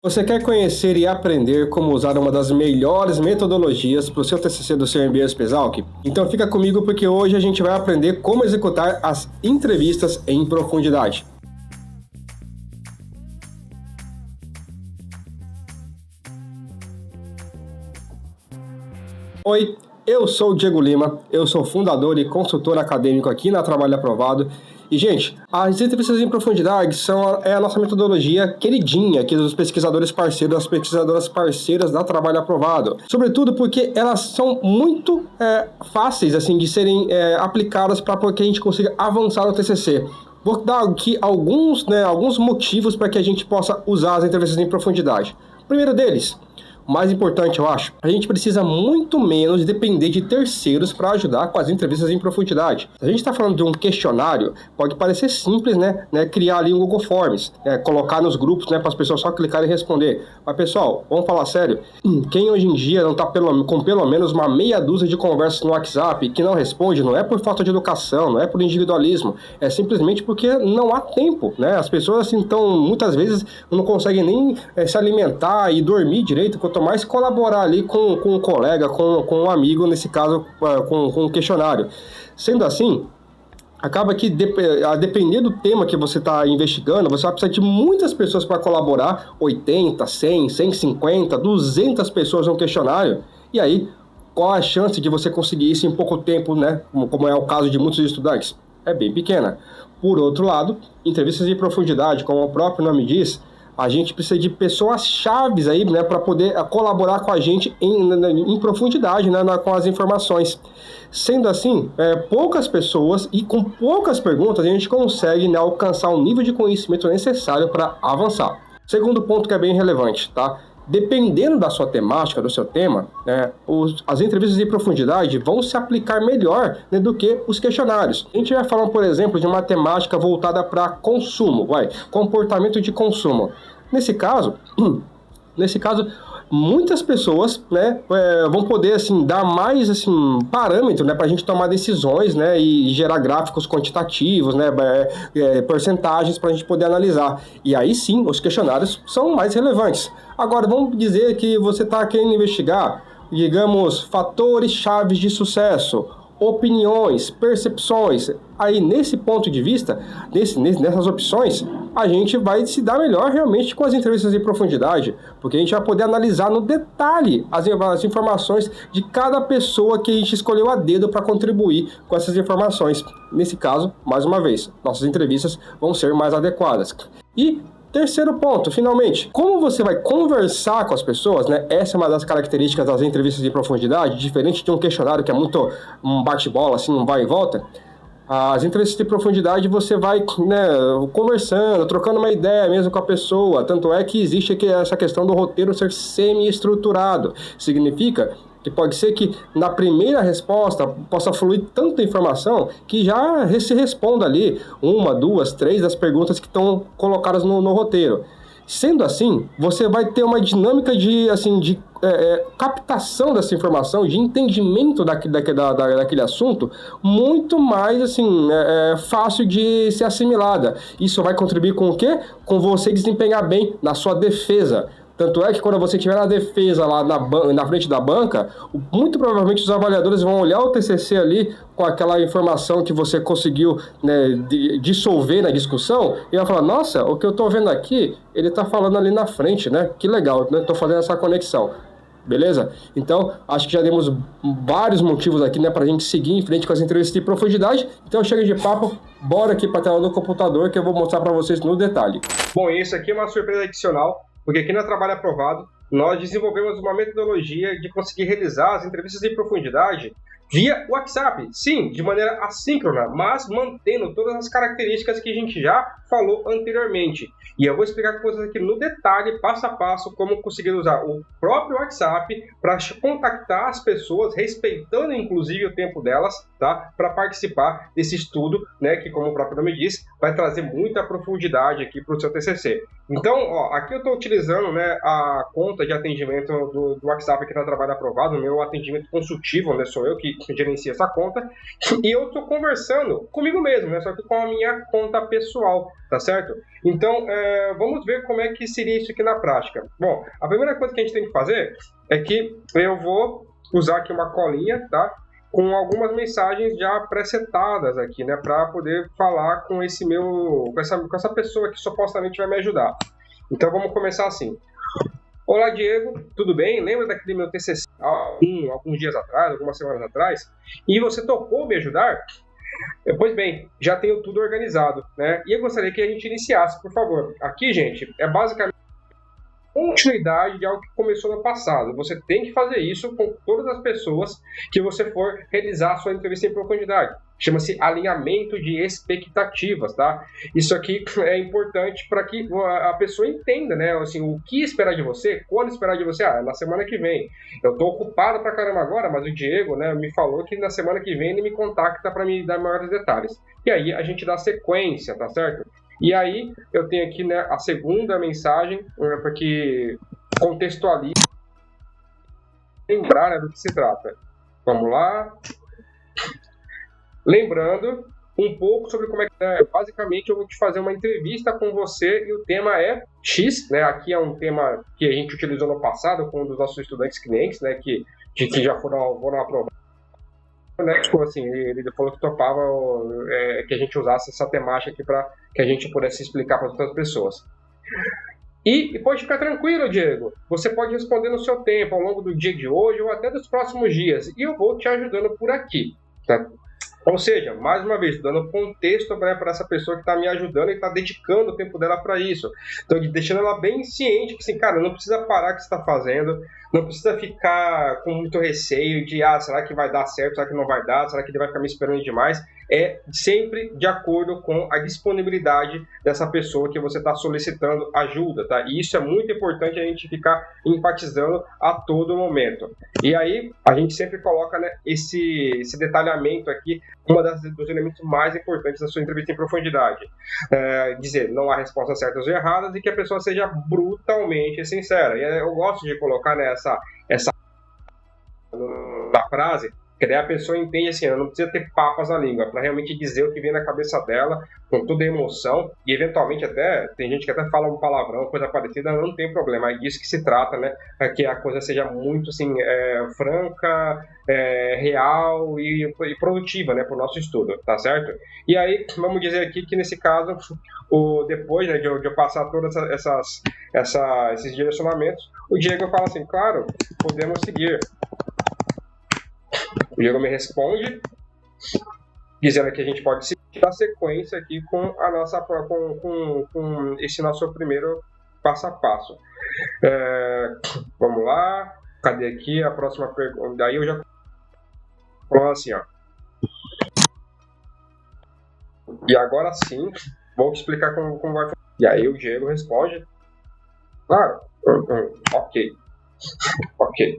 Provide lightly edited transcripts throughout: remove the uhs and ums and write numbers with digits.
Você quer conhecer e aprender como usar uma das melhores metodologias para o seu TCC do seu MBA Expesalc? Então fica comigo porque hoje a gente vai aprender como executar as entrevistas em profundidade. Oi, eu sou o Diego Lima, eu sou fundador e consultor acadêmico aqui na Trabalho Aprovado. E, gente, as entrevistas em profundidade é a nossa metodologia queridinha aqui dos pesquisadores parceiros, das pesquisadoras parceiras da Trabalho Aprovado. Sobretudo porque elas são muito fáceis assim, de serem aplicadas para que a gente consiga avançar no TCC. Vou dar aqui alguns motivos para que a gente possa usar as entrevistas em profundidade. O primeiro deles, o mais importante, eu acho, a gente precisa muito menos depender de terceiros para ajudar com as entrevistas em profundidade. Se a gente está falando de um questionário, pode parecer simples, né? Criar ali um Google Forms, colocar nos grupos, para as pessoas só clicarem e responder. Mas, pessoal, vamos falar sério, quem hoje em dia não está com pelo menos uma meia dúzia de conversas no WhatsApp que não responde, não é por falta de educação, não é por individualismo, é simplesmente porque não há tempo, né? As pessoas, assim, muitas vezes não conseguem nem se alimentar e dormir direito, quanto mais colaborar ali com um colega, com um amigo, nesse caso, com um questionário. Sendo assim, acaba que, a depender do tema que você está investigando, você vai precisar de muitas pessoas para colaborar, 80, 100, 150, 200 pessoas no questionário, e aí, qual a chance de você conseguir isso em pouco tempo, né? Como é o caso de muitos estudantes? É bem pequena. Por outro lado, entrevistas de profundidade, como o próprio nome diz, a gente precisa de pessoas chaves aí, né, para poder colaborar com a gente em profundidade, né, com as informações. Sendo assim, poucas pessoas e com poucas perguntas a gente consegue, né, alcançar o nível de conhecimento necessário para avançar. Segundo ponto que é bem relevante, tá? Dependendo da sua temática, do seu tema, as entrevistas em profundidade vão se aplicar melhor, né, do que os questionários. A gente vai falar, por exemplo, de uma temática voltada para consumo, comportamento de consumo. Nesse caso, muitas pessoas, né, vão poder assim, dar mais assim, parâmetro, né, para a gente tomar decisões, né, e gerar gráficos quantitativos, né, porcentagens para a gente poder analisar. E aí sim, os questionários são mais relevantes. Agora, vamos dizer que você está querendo investigar, digamos, fatores chaves de opiniões, percepções. Aí, nesse ponto de vista, nessas opções, a gente vai se dar melhor realmente com as entrevistas em profundidade, porque a gente vai poder analisar no detalhe as informações de cada pessoa que a gente escolheu a dedo para contribuir com essas informações. Nesse caso, mais uma vez, nossas entrevistas vão ser mais adequadas. E terceiro ponto, finalmente, como você vai conversar com as pessoas, né? Essa é uma das características das entrevistas em profundidade, diferente de um questionário que é muito um bate-bola, assim, um vai e volta. As entrevistas de profundidade você vai, né, conversando, trocando uma ideia mesmo com a pessoa. Tanto é que existe aqui essa questão do roteiro ser semi-estruturado. Significa que pode ser que na primeira resposta possa fluir tanta informação que já se responda ali 1, 2, 3 das perguntas que estão colocadas no roteiro. Sendo assim, você vai ter uma dinâmica de captação dessa informação, de entendimento daquele assunto, muito mais assim, fácil de ser assimilada. Isso vai contribuir com o quê? Com você desempenhar bem na sua defesa. Tanto é que quando você estiver na defesa lá na frente da banca, muito provavelmente os avaliadores vão olhar o TCC ali com aquela informação que você conseguiu, né, dissolver na discussão e vai falar, nossa, o que eu estou vendo aqui, ele está falando ali na frente, né? Que legal, né? Estou fazendo essa conexão. Beleza? Então, acho que já demos vários motivos aqui, né, para a gente seguir em frente com as entrevistas de profundidade. Então, chega de papo, bora aqui para a tela do computador que eu vou mostrar para vocês no detalhe. Bom, isso aqui é uma surpresa adicional, porque aqui na Trabalho Aprovado, nós desenvolvemos uma metodologia de conseguir realizar as entrevistas em profundidade via WhatsApp. Sim, de maneira assíncrona, mas mantendo todas as características que a gente já falou anteriormente. E eu vou explicar com vocês aqui no detalhe, passo a passo, como conseguir usar o próprio WhatsApp para contactar as pessoas, respeitando inclusive o tempo delas, tá? Para participar desse estudo, né? Que, como o próprio nome diz, vai trazer muita profundidade aqui para o seu TCC. Então, ó, aqui eu estou utilizando, né, a conta de atendimento do WhatsApp aqui na Trabalho Aprovado, o meu atendimento consultivo, né, sou eu que gerencio essa conta, e eu estou conversando comigo mesmo, né, só que com a minha conta pessoal, tá certo? Então, vamos ver como é que seria isso aqui na prática. Bom, a primeira coisa que a gente tem que fazer é que eu vou usar aqui uma colinha, tá? Com algumas mensagens já presetadas aqui, né, para poder falar com com essa pessoa que supostamente vai me ajudar. Então vamos começar assim. Olá, Diego, tudo bem? Lembra daquele meu TCC alguns dias atrás, algumas semanas atrás? E você topou me ajudar? Pois bem, já tenho tudo organizado, né? E eu gostaria que a gente iniciasse, por favor. Aqui, gente, é basicamente continuidade de algo que começou no passado. Você tem que fazer isso com todas as pessoas que você for realizar a sua entrevista em profundidade. Chama-se alinhamento de expectativas, tá? Isso aqui é importante para que a pessoa entenda, né? Assim, o que esperar de você, quando esperar de você. Na semana que vem. Eu tô ocupado pra caramba agora, mas o Diego, né, me falou que na semana que vem ele me contacta para me dar maiores detalhes. E aí a gente dá sequência, tá certo? E aí eu tenho aqui, né, a segunda mensagem para que contextualize, lembrar, né, do que se trata. Vamos lá. Lembrando um pouco sobre como é que basicamente eu vou te fazer uma entrevista com você e o tema é X, né? Aqui é um tema que a gente utilizou no passado com um dos nossos estudantes clientes, né, que já foram aprovados. Né? Tipo assim, ele falou que topava que a gente usasse essa temática aqui para que a gente pudesse explicar para outras pessoas. E pode ficar tranquilo, Diego. Você pode responder no seu tempo, ao longo do dia de hoje ou até dos próximos dias. E eu vou te ajudando por aqui. Tá? Ou seja, mais uma vez, dando contexto para essa pessoa que está me ajudando e está dedicando o tempo dela para isso. Então, deixando ela bem ciente que, assim, cara, não precisa parar o que você está fazendo, não precisa ficar com muito receio de, será que vai dar certo, será que não vai dar, será que ele vai ficar me esperando demais? É sempre de acordo com a disponibilidade dessa pessoa que você está solicitando ajuda, tá? E isso é muito importante a gente ficar enfatizando a todo momento. E aí, a gente sempre coloca, né, esse detalhamento aqui, dos elementos mais importantes da sua entrevista em profundidade. Dizer, não há respostas certas ou erradas e que a pessoa seja brutalmente sincera. E eu gosto de colocar, né, essa na frase, que daí a pessoa entende assim, ela não precisa ter papas na língua, para realmente dizer o que vem na cabeça dela, com toda a emoção, e eventualmente até, tem gente que até fala um palavrão, coisa parecida, não tem problema, é disso que se trata, né, é que a coisa seja muito, assim, franca, real e produtiva, né, para o nosso estudo, tá certo? E aí, vamos dizer aqui que nesse caso, depois, né, de eu passar todos esses direcionamentos, o Diego fala assim, claro, podemos seguir. O Diego me responde, dizendo que a gente pode seguir a sequência aqui com esse nosso primeiro passo a passo. Vamos lá, cadê aqui a próxima pergunta? Daí eu já falo assim, ó. E agora sim, vou te explicar como vai. E aí o Diego responde, claro, ok.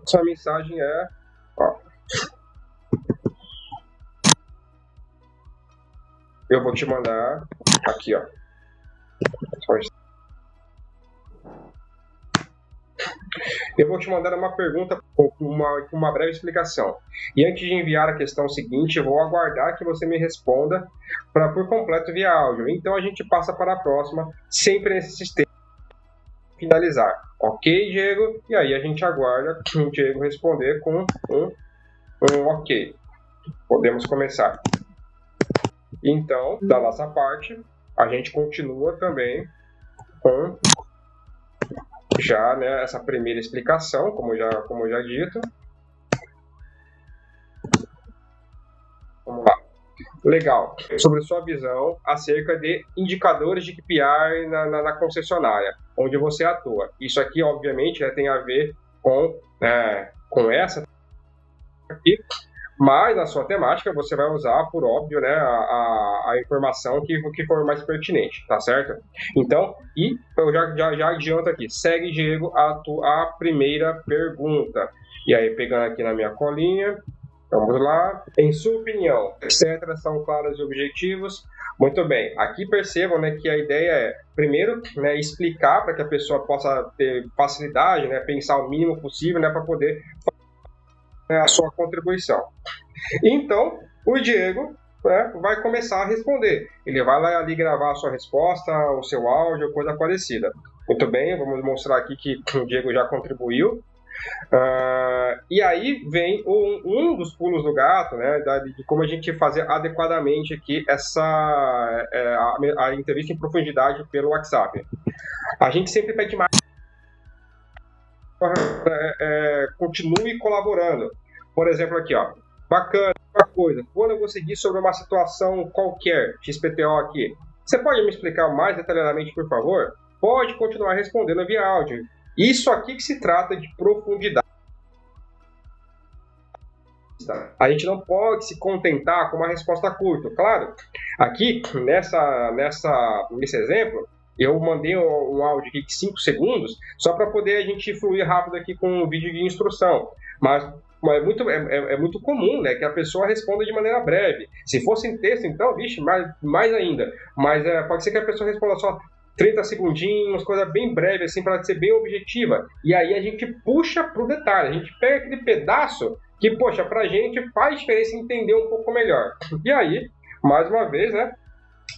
Essa mensagem é, ó. Eu vou te mandar aqui, ó. Eu vou te mandar uma pergunta com uma breve explicação. E antes de enviar a questão seguinte, eu vou aguardar que você me responda por completo via áudio. Então a gente passa para a próxima, sempre nesse sistema finalizar. Ok, Diego? E aí a gente aguarda o Diego responder com um ok. Podemos começar. Então, da nossa parte, a gente continua também com já, né, essa primeira explicação, como já dito. Vamos lá. Legal. Sobre sua visão acerca de indicadores de KPI na concessionária, onde você atua. Isso aqui, obviamente, tem a ver com essa aqui. Mas na sua temática você vai usar, por óbvio, né, a informação que for mais pertinente, tá certo? Então, e eu já adianto aqui, segue, Diego, a primeira pergunta. E aí, pegando aqui na minha colinha, vamos lá. Em sua opinião, etc., são claros e objetivos Muito bem. Aqui percebam, né, que a ideia é, primeiro, né, explicar para que a pessoa possa ter facilidade, né, pensar o mínimo possível, né, para poder fazer a sua contribuição. Então, o Diego, né, vai começar a responder. Ele vai lá ali gravar a sua resposta, o seu áudio, coisa parecida. Muito bem, vamos mostrar aqui que o Diego já contribuiu. E aí vem um dos pulos do gato, né, de como a gente fazer adequadamente aqui a entrevista em profundidade pelo WhatsApp. A gente sempre pede mais, continue colaborando. Por exemplo, aqui, ó, bacana, uma coisa, quando eu vou seguir sobre uma situação qualquer, XPTO aqui, você pode me explicar mais detalhadamente, por favor? Pode continuar respondendo via áudio. Isso aqui que se trata de profundidade. A gente não pode se contentar com uma resposta curta. Claro, aqui, nesse exemplo, eu mandei um áudio aqui de 5 segundos, só para poder a gente fluir rápido aqui com um vídeo de instrução. Mas é muito comum, né, que a pessoa responda de maneira breve. Se fosse em texto, então, vixe, mais ainda. Mas pode ser que a pessoa responda só 30 segundinhos, coisa bem breve, assim, para ser bem objetiva. E aí a gente puxa para o detalhe, a gente pega aquele pedaço que, poxa, para a gente faz diferença entender um pouco melhor. E aí, mais uma vez, né,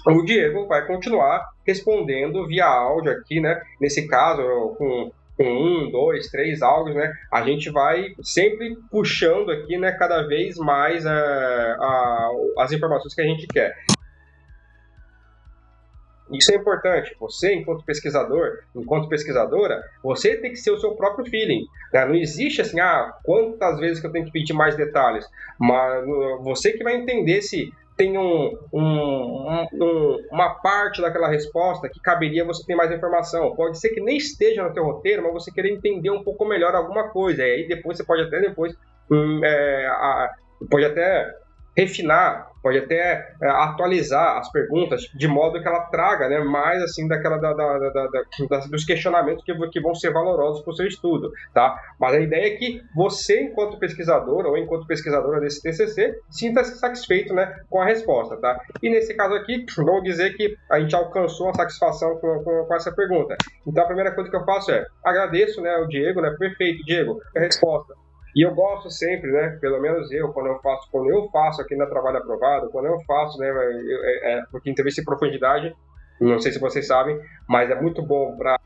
o Diego vai continuar respondendo via áudio aqui, né, nesse caso, com 1, 2, 3 áudios, né, a gente vai sempre puxando aqui, né, cada vez mais as informações que a gente quer. Isso é importante. Você, enquanto pesquisador, enquanto pesquisadora, você tem que ser o seu próprio feeling. Né? Não existe assim, quantas vezes que eu tenho que pedir mais detalhes. Mas você que vai entender se tem uma parte daquela resposta que caberia você ter mais informação. Pode ser que nem esteja no teu roteiro, mas você querer entender um pouco melhor alguma coisa. E aí depois você pode até refinar, pode até atualizar as perguntas de modo que ela traga, né, mais assim dos questionamentos que vão ser valorosos para o seu estudo, tá? Mas a ideia é que você, enquanto pesquisador ou enquanto pesquisadora desse TCC, sinta-se satisfeito, né, com a resposta, tá? E nesse caso aqui, vamos dizer que a gente alcançou a satisfação com essa pergunta. Então a primeira coisa que eu faço é agradeço, né, o Diego, né, perfeito, Diego, a resposta. E eu gosto sempre, né, pelo menos quando eu faço aqui na Trabalho Aprovado, quando eu faço, né, porque entrevista em profundidade, não sei se vocês sabem, mas é muito bom para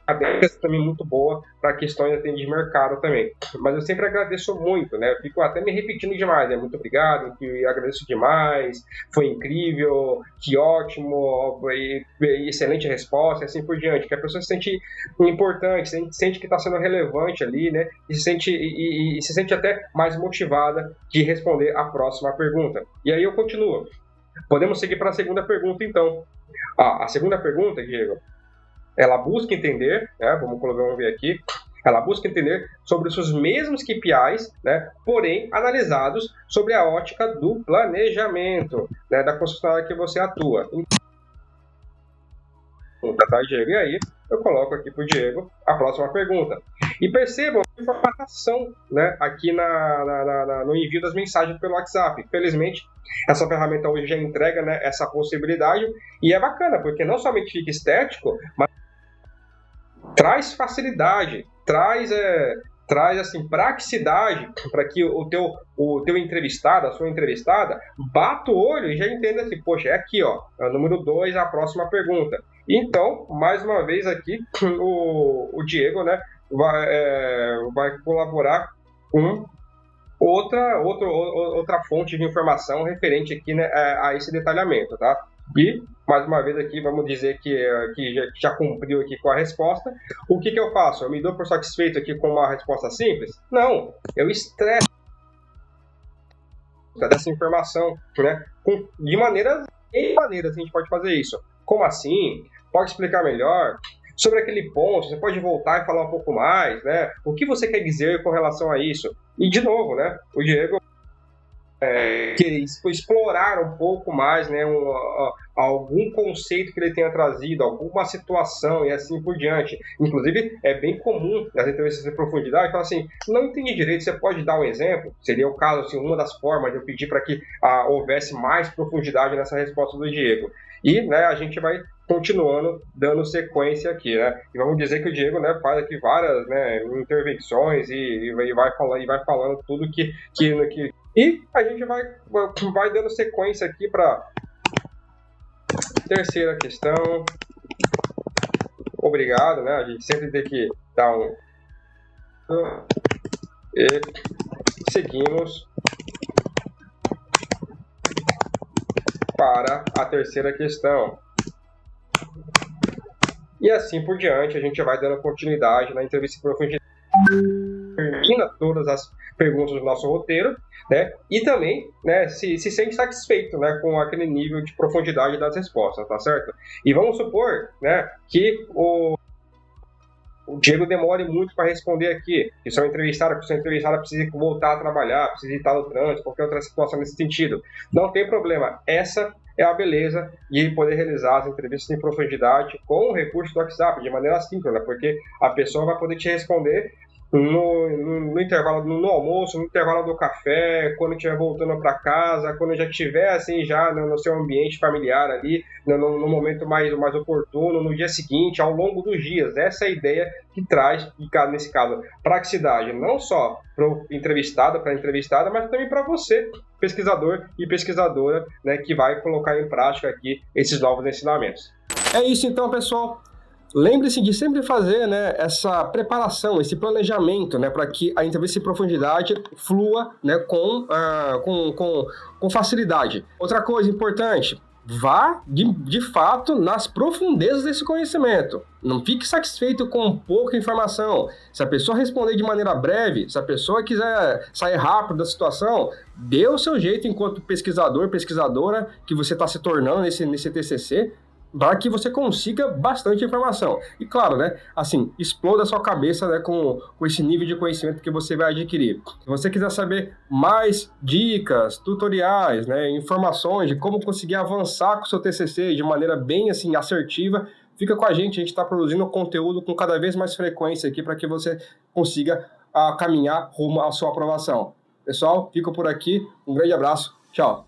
acadêmicas, também muito boa para questões de mercado também. Mas eu sempre agradeço muito, né? Eu fico até me repetindo demais, né? Muito obrigado, que agradeço demais, foi incrível, que ótimo, excelente resposta, e assim por diante. Que a pessoa se sente importante, sente que está sendo relevante ali, né? E se sente até mais motivada de responder a próxima pergunta. E aí eu continuo. Podemos seguir para a segunda pergunta, então. A segunda pergunta, Diego, ela busca entender, né, vamos ver aqui, ela busca entender sobre os seus mesmos KPIs, né, porém analisados sobre a ótica do planejamento, né, da concessionária que você atua. Tá, Diego? E aí eu coloco aqui para o Diego a próxima pergunta. E percebam a informação, né, aqui no envio das mensagens pelo WhatsApp. Felizmente, essa ferramenta hoje já entrega, né, essa possibilidade, e é bacana, porque não somente fica estético, mas traz facilidade, traz assim, praticidade para que o teu entrevistado, a sua entrevistada, bata o olho e já entenda assim, poxa, é aqui, ó, é o número 2, a próxima pergunta. Então, mais uma vez aqui, o Diego, né, vai colaborar com outra fonte de informação referente aqui, né, a esse detalhamento, tá? E, mais uma vez aqui, vamos dizer que já cumpriu aqui com a resposta. O que eu faço? Eu me dou por satisfeito aqui com uma resposta simples? Não, eu estresso dessa informação, né? De maneiras a gente pode fazer isso. Como assim? Pode explicar melhor? Sobre aquele ponto, você pode voltar e falar um pouco mais, né? O que você quer dizer com relação a isso? E, de novo, né? O Diego explorar um pouco mais, né, algum conceito que ele tenha trazido, alguma situação e assim por diante. Inclusive, é bem comum nas entrevistas de profundidade falar assim, não entendi direito, você pode dar um exemplo? Seria o caso, assim, uma das formas de eu pedir para que houvesse mais profundidade nessa resposta do Diego. E, né, a gente vai continuando dando sequência aqui, né? E vamos dizer que o Diego, né, faz aqui várias, né, intervenções e vai falando tudo que e a gente vai dando sequência aqui para terceira questão. Obrigado, né? A gente sempre tem que dar um e seguimos para a terceira questão. E assim por diante, a gente vai dando continuidade na entrevista de profundidade. Termina todas as perguntas do nosso roteiro, né? E também, né, se sente satisfeito, né, com aquele nível de profundidade das respostas, tá certo? E vamos supor, né, que o Diego demore muito para responder aqui, que sua entrevistada precisa voltar a trabalhar, precisa estar no trânsito, qualquer outra situação nesse sentido. Não tem problema. Essa é a beleza de poder realizar as entrevistas em profundidade com o recurso do WhatsApp, de maneira síncrona, porque a pessoa vai poder te responder no intervalo, no almoço, no intervalo do café, quando estiver voltando para casa, quando já estiver assim, já no seu ambiente familiar ali, no momento mais oportuno, no dia seguinte, ao longo dos dias. Essa é a ideia que traz, nesse caso, praticidade, não só para o entrevistado, para a entrevistada, mas também para você, pesquisador e pesquisadora, né, que vai colocar em prática aqui esses novos ensinamentos. É isso então, pessoal. Lembre-se de sempre fazer, né, essa preparação, esse planejamento, né, para que a entrevista em profundidade flua, né, com facilidade. Outra coisa importante, vá de fato nas profundezas desse conhecimento. Não fique satisfeito com pouca informação. Se a pessoa responder de maneira breve, se a pessoa quiser sair rápido da situação, dê o seu jeito enquanto pesquisador, pesquisadora que você está se tornando nesse TCC, para que você consiga bastante informação. E claro, né, assim, exploda a sua cabeça, né, com esse nível de conhecimento que você vai adquirir. Se você quiser saber mais dicas, tutoriais, né, informações de como conseguir avançar com o seu TCC de maneira bem assim, assertiva, fica com a gente está produzindo conteúdo com cada vez mais frequência aqui para que você consiga caminhar rumo à sua aprovação. Pessoal, fico por aqui, um grande abraço, tchau!